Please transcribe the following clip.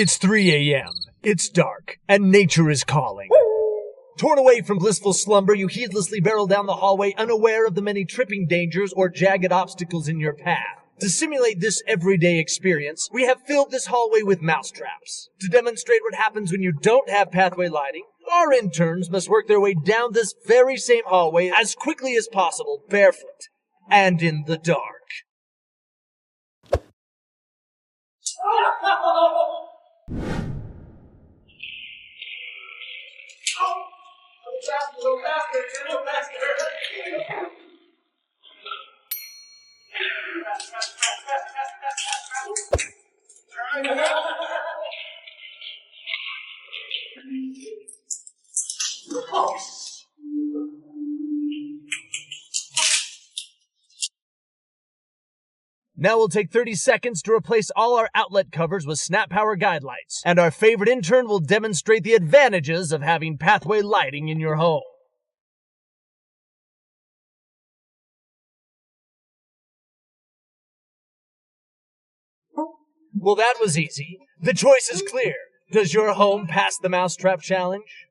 It's 3 a.m. It's dark, and nature is calling. Torn away from blissful slumber, you heedlessly barrel down the hallway, unaware of the many tripping dangers or jagged obstacles in your path. To simulate this everyday experience, we have filled this hallway with mousetraps. To demonstrate what happens when you don't have pathway lighting, our interns must work their way down this very same hallway as quickly as possible, barefoot, and in the dark. Go faster. Now we'll take 30 seconds to replace all our outlet covers with SnapPower Guidelights, and our favorite intern will demonstrate the advantages of having pathway lighting in your home. Well, that was easy. The choice is clear. Does your home pass the mousetrap challenge?